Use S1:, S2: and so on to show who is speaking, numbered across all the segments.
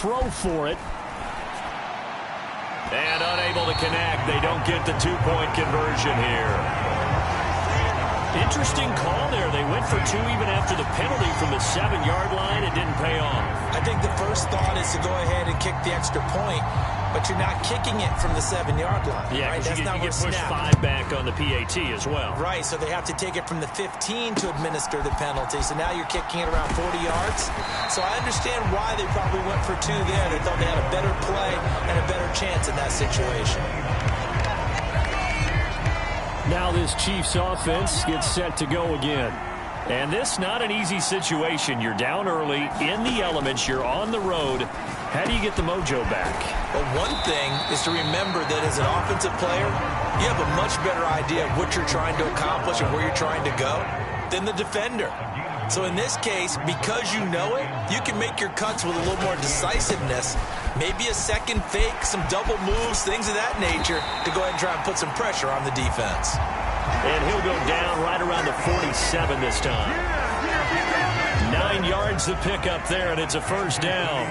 S1: throw for it.
S2: And unable to connect. They don't get the two-point conversion here. Interesting call there. They went for two even after the penalty from the 7-yard line. It didn't pay off.
S3: I think the first thought is to go ahead and kick the extra point, but you're not kicking it from the 7-yard line.
S2: Yeah,
S3: right?
S2: That's
S3: not
S2: you get pushed
S3: snap.
S2: 5 back on the PAT as well.
S3: Right, so they have to take it from the 15 to administer the penalty. So now you're kicking it around 40 yards. So I understand why they probably went for two there. They thought they had a better play and a better chance in that situation.
S1: Now this Chiefs offense gets set to go again.
S2: And this not an easy situation. You're down early, in the elements, you're on the road. How do you get the mojo back?
S3: Well, one thing is to remember that as an offensive player, you have a much better idea of what you're trying to accomplish and where you're trying to go than the defender. So in this case, because you know it, you can make your cuts with a little more decisiveness. Maybe a second fake, some double moves, things of that nature to go ahead and try and put some pressure on the defense.
S2: And he'll go down right around the 47 this time. 9 yards to pick up there, and it's a first down.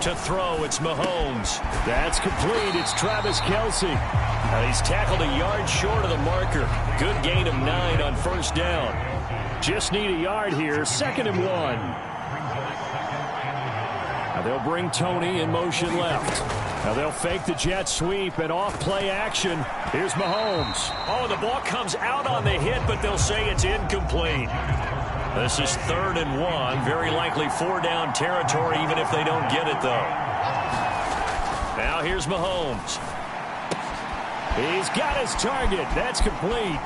S2: To throw, it's Mahomes.
S1: That's complete. It's Travis Kelce.
S2: And he's tackled a yard short of the marker. Good gain of 9 on first down.
S1: Just need a yard here. 2nd and 1. Now they'll bring Tony in motion left. Now they'll fake the jet sweep and off play action. Here's Mahomes.
S2: Oh, the ball comes out on the hit, but they'll say it's incomplete. This is 3rd and 1. Very likely 4-down territory, even if they don't get it, though. Now here's Mahomes.
S1: He's got his target. That's complete.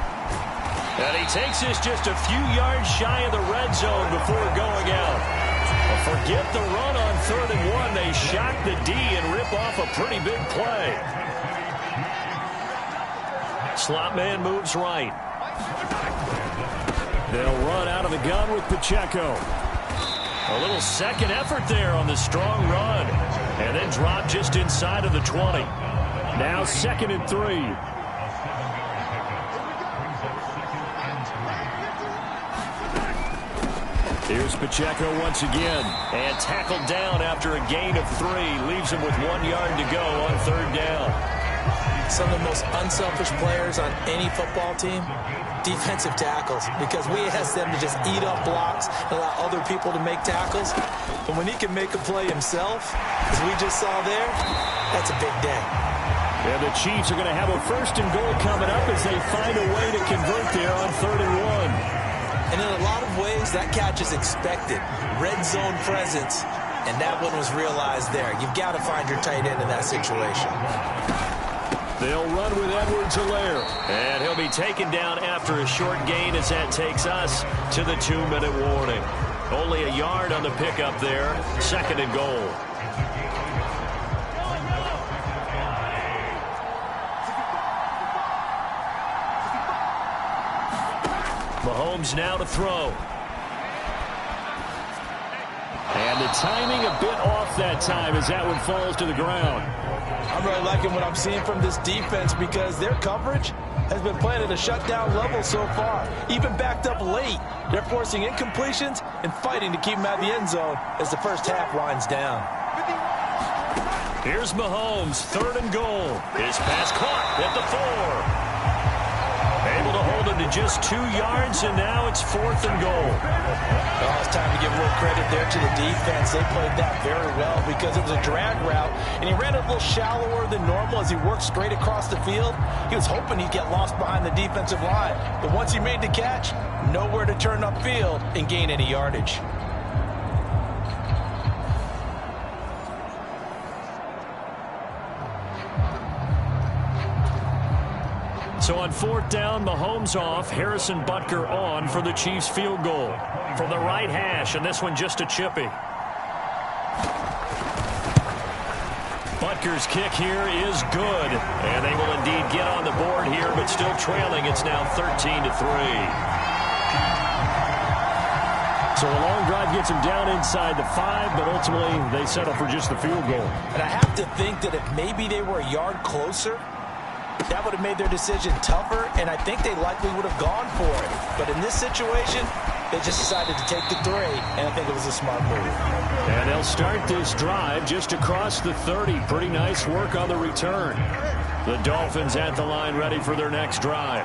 S2: And he takes this just a few yards shy of the red zone before going out. Well, forget the run on 3rd and 1. They shock the D and rip off a pretty big play. Slot man moves right.
S1: They'll run out of the gun with Pacheco.
S2: A little second effort there on the strong run. And then drop just inside of the 20.
S1: Now 2nd and 3. Here's Pacheco once again.
S2: And tackled down after a gain of 3. Leaves him with 1 yard to go on 3rd down.
S3: Some of the most unselfish players on any football team, defensive tackles, because we ask them to just eat up blocks and allow other people to make tackles. But when he can make a play himself, as we just saw there, that's a big day.
S1: And the Chiefs are going to have a 1st and goal coming up as they find a way to convert there on 3rd and 1.
S3: And in a lot of ways, that catch is expected. Red zone presence, and that one was realized there. You've got to find your tight end in that situation.
S1: They'll run with Edwards-Helaire.
S2: And he'll be taken down after a short gain as that takes us to the 2-minute warning. Only a yard on the pickup there. 2nd and goal. Mahomes now to throw.
S1: And the timing a bit off that time as that one falls to the ground.
S3: I'm really liking what I'm seeing from this defense because their coverage has been playing at a shutdown level so far. Even backed up late, they're forcing incompletions and fighting to keep them out of the end zone as the first half winds down.
S2: Here's Mahomes, 3rd and goal. His pass caught at the 4. Able to hold him to just 2 yards, and now it's 4th and goal.
S3: Well, it's time to give a little credit there to the defense. They played that very well because it was a drag route, and he ran a little shallower than normal as he worked straight across the field. He was hoping he'd get lost behind the defensive line, but once he made the catch, nowhere to turn upfield and gain any yardage.
S2: So on 4th down, Mahomes off, Harrison Butker on for the Chiefs field goal. From the right hash, and this one just a chippy. Butker's kick here is good. And they will indeed get on the board here, but still trailing. It's now 13-3.
S1: So a long drive gets them down inside the 5, but ultimately they settle for just the field goal.
S3: And I have to think that if maybe they were a yard closer, that would have made their decision tougher, and I think they likely would have gone for it. But in this situation, They just decided to take the 3, and I think it was a smart move.
S1: And they'll start this drive just across the 30. Pretty nice work on the return. The Dolphins at the line ready for their next drive.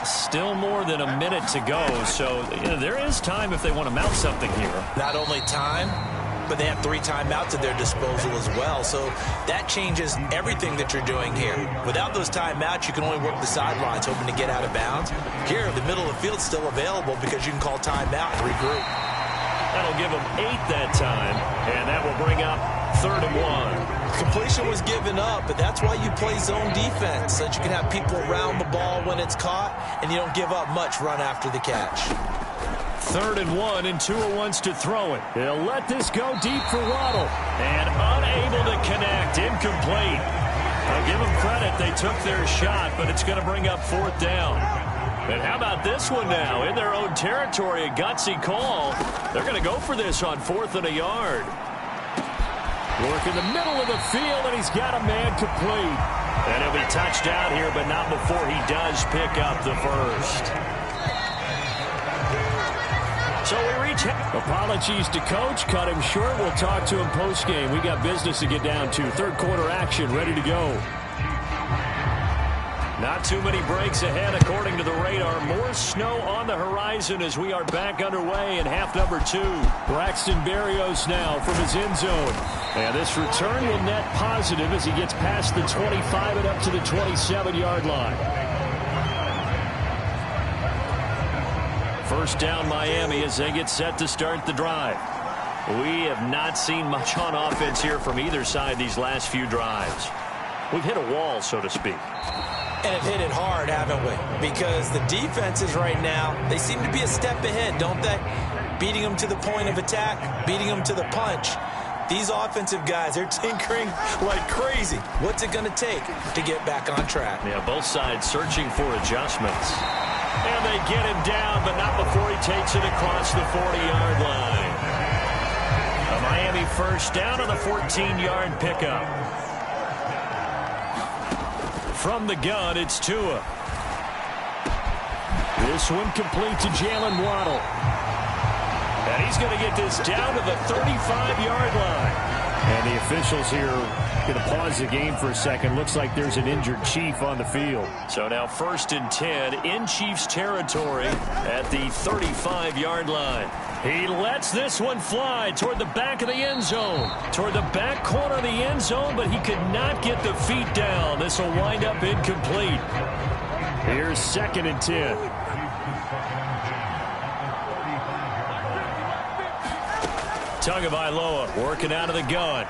S2: Still more than a minute to go, so there is time if they want to mount something here.
S3: Not only time, but they have 3 timeouts at their disposal as well. So that changes everything that you're doing here. Without those timeouts, you can only work the sidelines, hoping to get out of bounds. Here, the middle of the field's still available because you can call timeout and regroup.
S2: That'll give them 8 that time, and that will bring up 3rd and 1.
S3: Completion was given up, but that's why you play zone defense, so that you can have people around the ball when it's caught, and you don't give up much run after the catch.
S2: 3rd and 1, and Tua wants to throw it. He'll let this go deep for Waddle. And unable to connect. Incomplete. I'll give them credit. They took their shot, but it's going to bring up 4th down. And how about this one now? In their own territory, a gutsy call. They're going to go for this on 4th and a yard. Work in the middle of the field, and he's got a man complete. And he'll be touched out here, but not before he does pick up the first. So we reach. Apologies to Coach. Cut him short. We'll talk to him post-game. We got business to get down to. 3rd quarter action ready to go. Not too many breaks ahead according to the radar. More snow on the horizon as we are back underway in half number 2. Braxton Berrios now from his end zone. And this return will net positive as he gets past the 25 and up to the 27-yard line. First down Miami as they get set to start the drive. We have not seen much on offense here from either side these last few drives. We've hit a wall, so to speak.
S3: And have hit it hard, haven't we? Because the defenses right now, they seem to be a step ahead, don't they? Beating them to the point of attack, beating them to the punch. These offensive guys, they're tinkering like crazy. What's it going to take to get back on track?
S2: Yeah, both sides searching for adjustments. And they get him down, but not before he takes it across the 40-yard line. A Miami first down on the 14-yard pickup. From the gun, it's Tua. This one complete to Jalen Waddle. And he's going to get this down to the 35-yard line.
S1: And the officials here going to pause the game for a second. Looks like there's an injured Chief on the field.
S2: So now 1st and 10 in Chiefs territory at the 35-yard line. He lets this one fly toward the back of the end zone. Toward the back corner of the end zone, but he could not get the feet down. This will wind up incomplete.
S1: Here's 2nd and 10.
S2: Tagovailoa working out of the gun.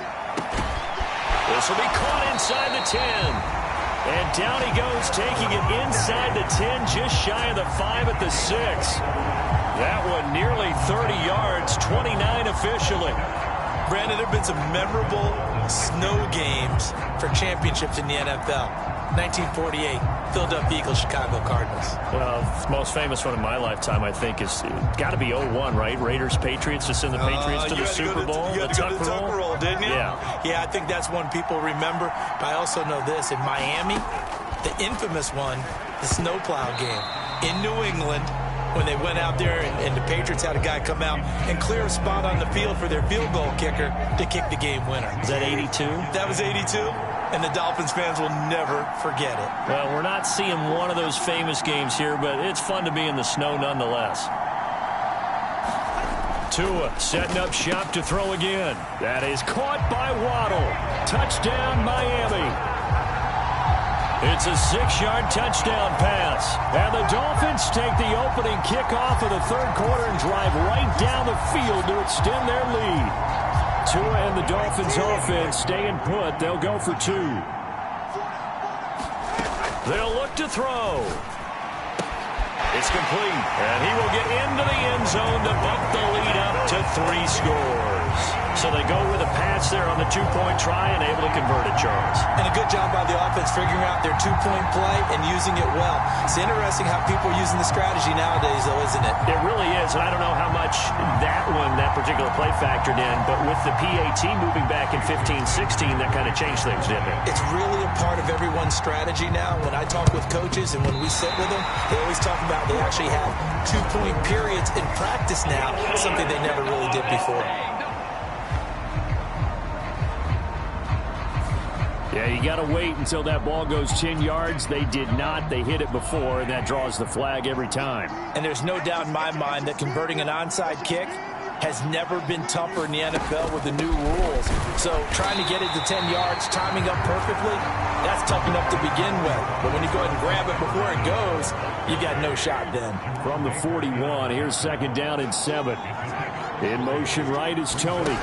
S2: This will be caught inside the 10. And down he goes, taking it inside the 10, just shy of the 5 at the 6. That one nearly 30 yards, 29 officially.
S3: Brandon, there have been some memorable snow games for championships in the NFL. 1948, Philadelphia Eagles, Chicago Cardinals.
S2: Well, the most famous one in my lifetime, I think, is got to be 01, right? Raiders, Patriots, to send the Patriots to the Super Bowl.
S3: You had to go to the Tucker Roll, didn't you?
S2: Yeah.
S3: Yeah, I think that's one people remember. But I also know this. In Miami, the infamous one, the snowplow game. In New England, when they went out there and the Patriots had a guy come out and clear a spot on the field for their field goal kicker to kick the game winner.
S2: Is that 82?
S3: That was 82. And the Dolphins fans will never forget it.
S2: Well, we're not seeing one of those famous games here, but it's fun to be in the snow nonetheless. Tua setting up shop to throw again. That is caught by Waddle. Touchdown, Miami. It's a 6-yard touchdown pass. And the Dolphins take the opening kickoff of the 3rd quarter and drive right down the field to extend their lead. Tua and the Dolphins offense staying put. They'll go for 2. They'll look to throw. It's complete. And he will get into the end zone to bump the lead up to 3 scores. So they go with a pass there on the two-point try and able to convert it, Charles.
S3: And a good job by the offense figuring out their two-point play and using it well. It's interesting how people are using the strategy nowadays, though, isn't it?
S2: It really is, and I don't know how much that particular play factored in, but with the PAT moving back in 15-16, that kind of changed things, didn't it?
S3: It's really a part of everyone's strategy now. When I talk with coaches and when we sit with them, they always talk about they actually have two-point periods in practice now, something they never really did before.
S1: Yeah, you got to wait until that ball goes 10 yards. They did not. They hit it before, and that draws the flag every time.
S3: And there's no doubt in my mind that converting an onside kick has never been tougher in the NFL with the new rules. So trying to get it to 10 yards, timing up perfectly, that's tough enough to begin with. But when you go ahead and grab it before it goes, you got no shot then.
S1: From the 41, here's 2nd down and 7. In motion right is Tony.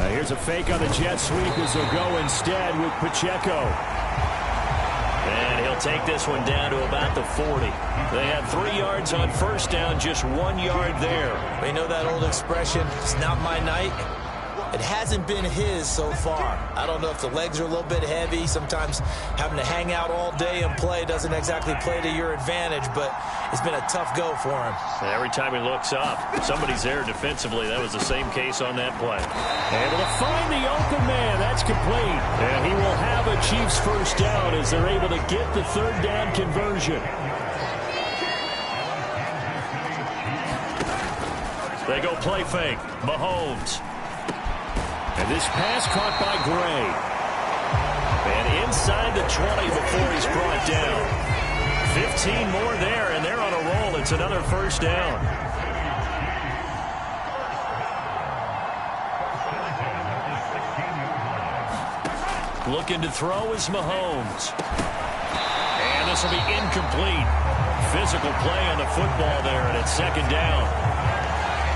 S1: Here's a fake on the jet sweep as they'll go instead with Pacheco.
S2: And he'll take this one down to about the 40. They had 3 yards on first down, just 1 yard there.
S3: We know that old expression, it's not my night. It hasn't been his so far. I don't know if the legs are a little bit heavy. Sometimes having to hang out all day and play doesn't exactly play to your advantage, but it's been a tough go for him.
S2: Every time he looks up, somebody's there defensively. That was the same case on that play.
S1: Able to find the open man. That's complete. And he will have a Chiefs first down as they're able to get the 3rd down conversion.
S2: They go play fake. Mahomes.
S1: And this pass caught by Gray.
S2: And inside the 20 before he's brought down. 15 more there, and they're on a roll. It's another first down. Looking to throw is Mahomes. And this will be incomplete. Physical play on the football there, and it's 2nd down.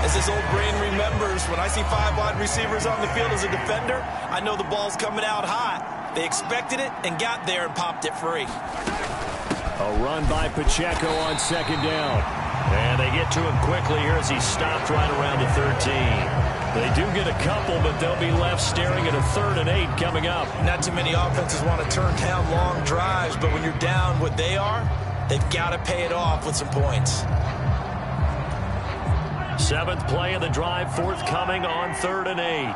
S3: As this old brain remembers, when I see 5 wide receivers on the field as a defender, I know the ball's coming out hot. They expected it and got there and popped it free.
S1: A run by Pacheco on 2nd down.
S2: And they get to him quickly here as he stopped right around the 13. They do get a couple, but they'll be left staring at a 3rd and 8 coming up.
S3: Not too many offenses want to turn down long drives, but when you're down what they are, they've got to pay it off with some points.
S2: 7th play of the drive, forthcoming on 3rd and 8.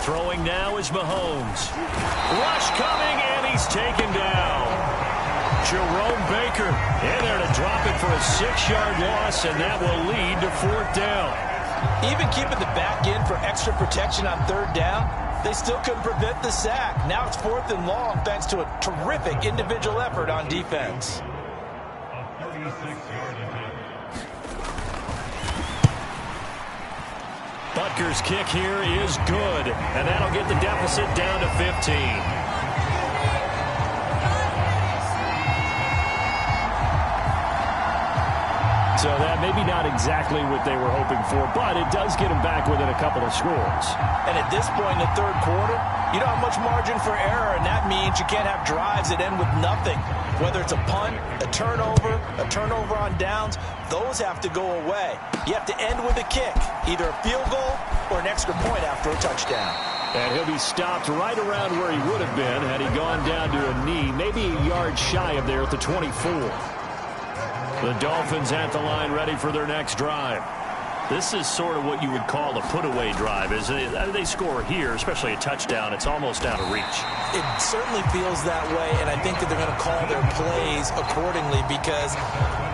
S2: Throwing now is Mahomes. Rush coming, and he's taken down. Jerome Baker in there to drop it for a 6-yard loss, and that will lead to 4th down.
S3: Even keeping the back end for extra protection on 3rd down, they still couldn't prevent the sack. Now it's 4th and long thanks to a terrific individual effort on defense.
S2: Butker's kick here is good, and that'll get the deficit down to 15.
S1: So that maybe not exactly what they were hoping for, but it does get them back within a couple of scores.
S3: And at this point in the 3rd quarter, you don't have much margin for error, and that means you can't have drives that end with nothing. Whether it's a punt, a turnover on downs, those have to go away. You have to end with a kick, either a field goal or an extra point after a touchdown.
S1: And he'll be stopped right around where he would have been had he gone down to a knee, maybe a yard shy of there at the 24. The Dolphins at the line ready for their next drive. This is sort of what you would call a put-away drive. As they score here, especially a touchdown, it's almost out of reach.
S3: It certainly feels that way, and I think that they're going to call their plays accordingly because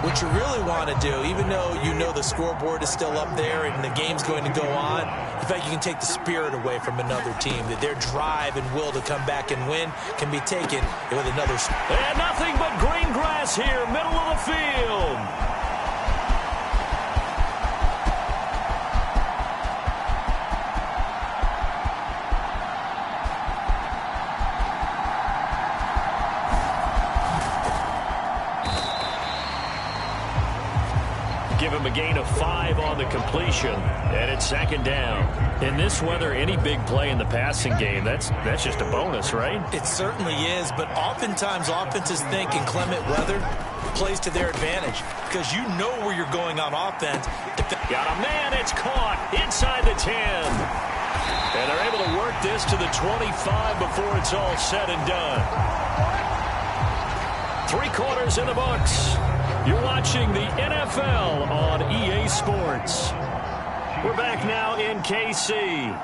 S3: what you really want to do, even though you know the scoreboard is still up there and the game's going to go on, in fact, you can take the spirit away from another team, that their drive and will to come back and win can be taken with another.
S2: And nothing but green grass here, middle of the field. Give him a gain of 5 on the completion, and it's 2nd down. In this weather, any big play in the passing game, that's just a bonus, right?
S3: It certainly is, but oftentimes offenses think in clement weather plays to their advantage because you know where you're going on offense.
S1: Got a man. It's caught inside the 10. And they're able to work this to the 25 before it's all said and done. 3 quarters in the books. You're watching the NFL on EA Sports. We're back now in KC.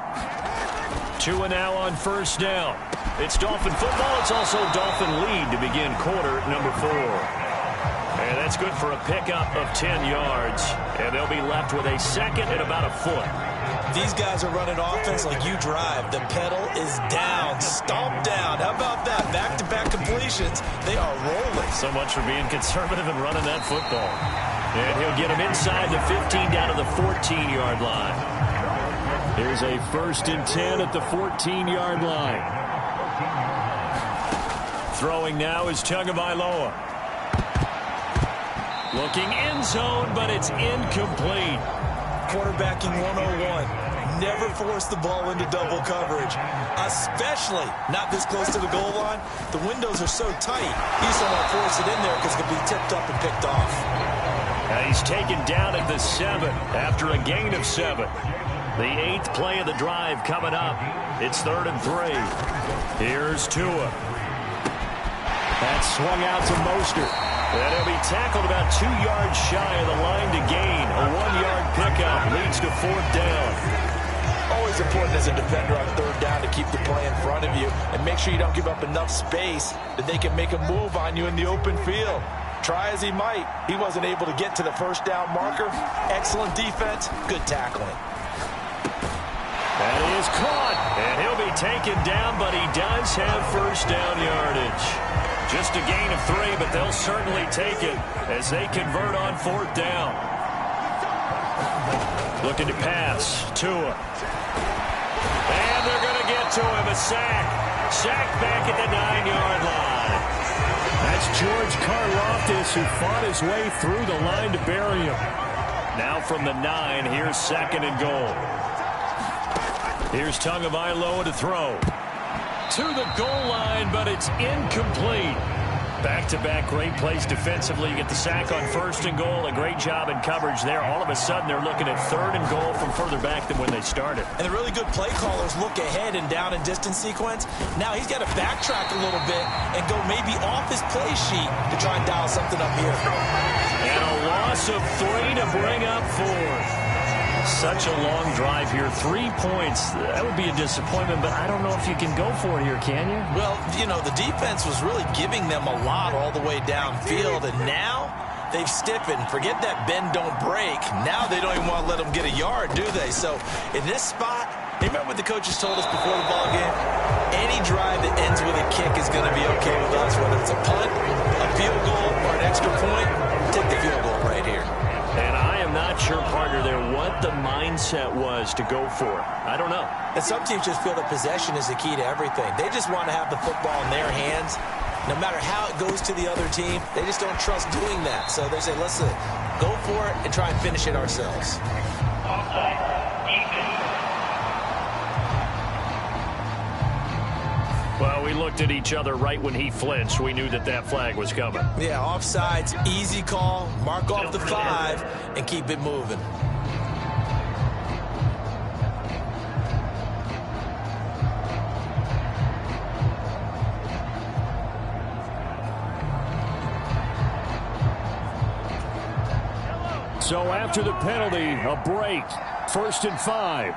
S1: 2 and now on first down. It's Dolphin football. It's also Dolphin lead to begin quarter number 4. And that's good for a pickup of 10 yards. And they'll be left with a second and about a foot.
S3: These guys are running offense like you drive. The pedal is down, stomped down. How about that? Back-to-back completions. They are rolling.
S1: So much for being conservative and running that football. And he'll get him inside the 15 down to the 14-yard line. Here's a 1st and 10 at the 14-yard line. Throwing now is Tagovailoa. Looking end zone, but it's incomplete.
S3: Quarterbacking 101. Never force the ball into double coverage, especially not this close to the goal line. The windows are so tight, you just don't want to force it in there because it can be tipped up and picked off.
S1: Now he's taken down at the 7 after a gain of 7. The 8th play of the drive coming up. It's 3rd and 3. Here's Tua. That's swung out to Mostert. And he'll be tackled about 2 yards shy of the line to gain. A 1-yard pickup leads to 4th down.
S3: Always important as a defender on 3rd down to keep the play in front of you and make sure you don't give up enough space that they can make a move on you in the open field. Try as he might, he wasn't able to get to the 1st down marker. Excellent defense, good tackling.
S1: That is caught, and he'll be taken down, but he does have 1st down yardage. Just a gain of 3, but they'll certainly take it as they convert on 4th down. Looking to pass. Tua. And they're going to get to him. A sack. Sack back at the 9-yard line. That's George Karlaftis who fought his way through the line to bury him. Now from the 9, here's 2nd and goal. Here's Tagovailoa to throw. To the goal line, but it's incomplete. Back-to-back great plays defensively. You get the sack on 1st and goal. A great job in coverage there. All of a sudden, they're looking at 3rd and goal from further back than when they started.
S3: And the really good play callers look ahead and down and distance sequence. Now he's got to backtrack a little bit and go maybe off his play sheet to try and dial something up here.
S1: And a loss of 3 to bring up 4th. Such a long drive here. 3 points. That would be a disappointment, but I don't know if you can go for it here, can you?
S3: Well, you know, the defense was really giving them a lot all the way downfield, and now they've stiffened. Forget that bend, don't break. Now they don't even want to let them get a yard, do they? So in this spot, remember what the coaches told us before the ball game? Any drive that ends with a kick is going to be okay with us, whether it's a punt, a field goal, or an extra point. Take the field goal right here.
S1: And I am not sure, partner, there what the mindset was to go for it. I don't know.
S3: And some teams just feel that possession is the key to everything. They just want to have the football in their hands. No matter how it goes to the other team, they just don't trust doing that. So they say, let's go for it and try and finish it ourselves.
S1: Well, we looked at each other right when he flinched. We knew that that flag was coming.
S3: Yeah, offsides, easy call, mark off the 5, and keep it moving.
S1: So after the penalty, a break. 1st and 5.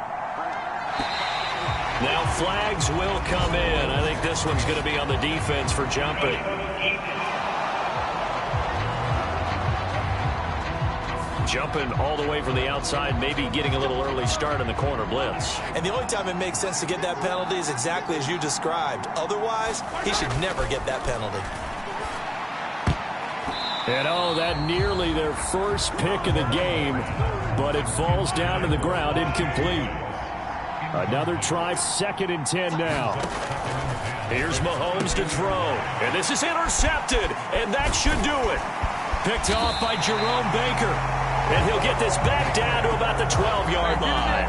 S1: Now flags will come in. I think this one's going to be on the defense for jumping. Jumping all the way from the outside, maybe getting a little early start in the corner blitz.
S3: And the only time it makes sense to get that penalty is exactly as you described. Otherwise, he should never get that penalty.
S1: And oh, that nearly their first pick of the game, but it falls down to the ground, incomplete. Another try, 2nd and 10 now. Here's Mahomes to throw. And this is intercepted, and that should do it. Picked off by Jerome Baker. And he'll get this back down to about the 12-yard line.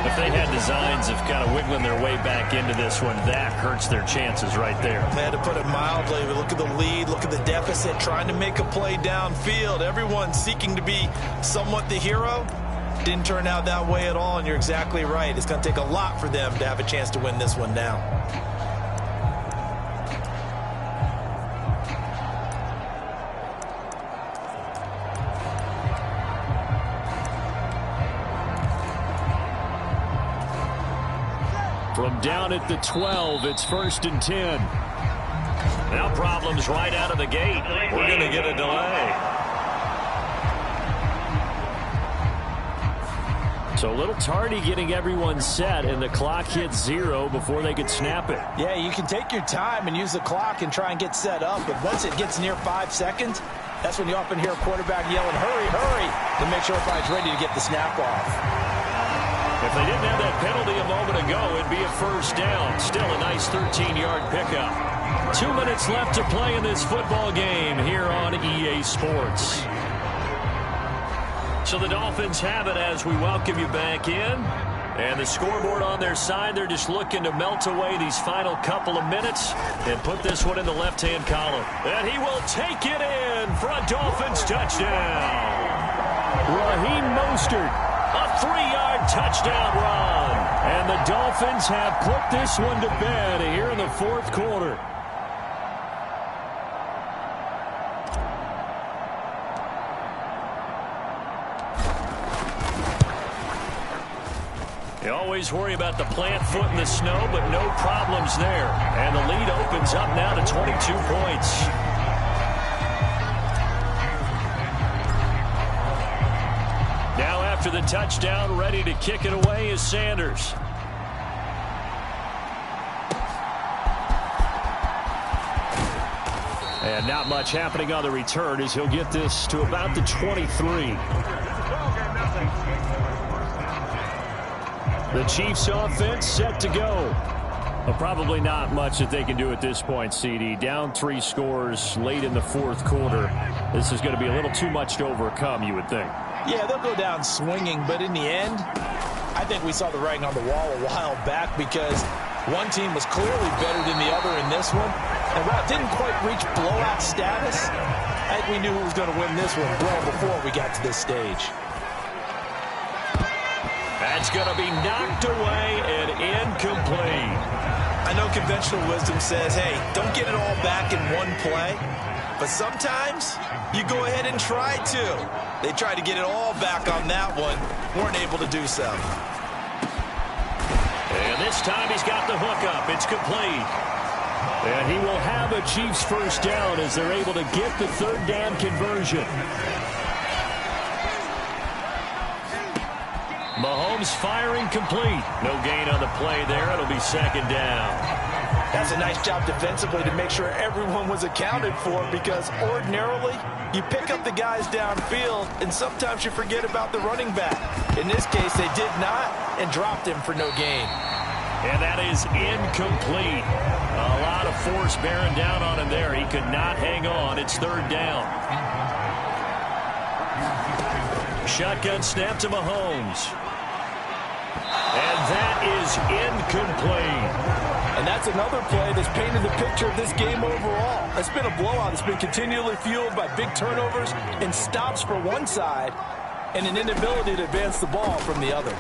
S1: The
S2: they had designs of kind of wiggling their way back into this one, that hurts their chances right there.
S3: They had to put it mildly. Look at the lead, look at the deficit, trying to make a play downfield. Everyone seeking to be somewhat the hero. Didn't turn out that way at all, and you're exactly right. It's going to take a lot for them to have a chance to win this one now.
S1: From down at the 12, it's 1st and 10.
S2: Now problems right out of the gate. We're going to get a delay.
S1: So a little tardy getting everyone set, and the clock hits 0 before they could snap it.
S4: Yeah, you can take your time and use the clock and try and get set up, but once it gets near 5 seconds, that's when you often hear a quarterback yelling, hurry, hurry, to make sure everybody's ready to get the snap off.
S2: If they didn't have that penalty a moment ago, it'd be a 1st down. Still a nice 13-yard pickup.
S1: 2 minutes left to play in this football game here on EA Sports.
S2: So the Dolphins have it as we welcome you back in. And the scoreboard on their side, they're just looking to melt away these final couple of minutes and put this one in the left-hand column. And he will take it in for a Dolphins touchdown.
S1: Raheem Mostert.
S2: A 3-yard touchdown run.
S1: And the Dolphins have put this one to bed here in the 4th quarter.
S2: You always worry about the plant foot in the snow, but no problems there. And the lead opens up now to 22 points. Now after the touchdown, ready to kick it away is Sanders.
S1: And not much happening on the return as he'll get this to about the 23. The Chiefs offense set to go. Well, probably not much that they can do at this point, CD. Down 3 scores late in the 4th quarter. This is going to be a little too much to overcome, you would think.
S4: Yeah, they'll go down swinging, but in the end, I think we saw the writing on the wall a while back because one team was clearly better than the other in this one. And while it didn't quite reach blowout status, I think we knew who was going to win this one well before we got to this stage.
S2: That's going to be knocked away and incomplete.
S3: I know conventional wisdom says, hey, don't get it all back in one play. But sometimes you go ahead and try to. They tried to get it all back on that one. Weren't able to do so.
S2: And this time he's got the hook up. It's complete.
S1: And he will have a Chiefs 1st down as they're able to get the 3rd down conversion.
S2: Mahomes firing complete. No gain on the play there. It'll be 2nd down.
S4: That's a nice job defensively to make sure everyone was accounted for because ordinarily you pick up the guys downfield and sometimes you forget about the running back. In this case, they did not and dropped him for no gain.
S2: And that is incomplete. A lot of force bearing down on him there. He could not hang on. It's 3rd down. Shotgun snap to Mahomes. And that is incomplete.
S4: And that's another play that's painted the picture of this game overall. It's been a blowout. It's been continually fueled by big turnovers and stops for one side and an inability to advance the ball from the other.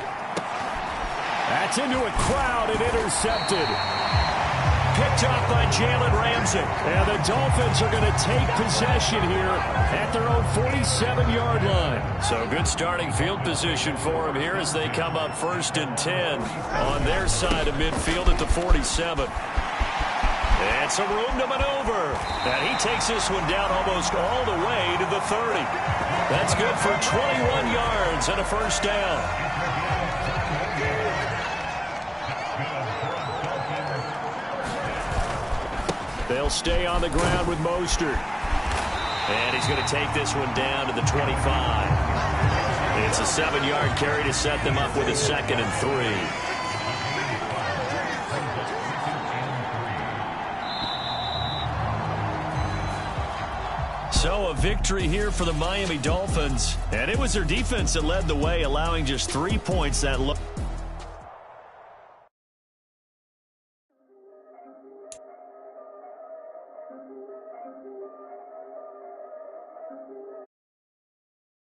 S1: That's into a crowd and intercepted. Picked up by Jalen Ramsey. And the Dolphins are going to take possession here at their own 47-yard line.
S2: So good starting field position for them here as they come up 1st and 10 on their side of midfield at the 47. And some room to maneuver. And he takes this one down almost all the way to the 30. That's good for 21 yards and a 1st down.
S1: They'll stay on the ground with Mostert.
S2: And he's going to take this one down to the 25. It's a 7-yard carry to set them up with a 2nd and 3. So a victory here for the Miami Dolphins. And it was their defense that led the way, allowing just 3 points that look.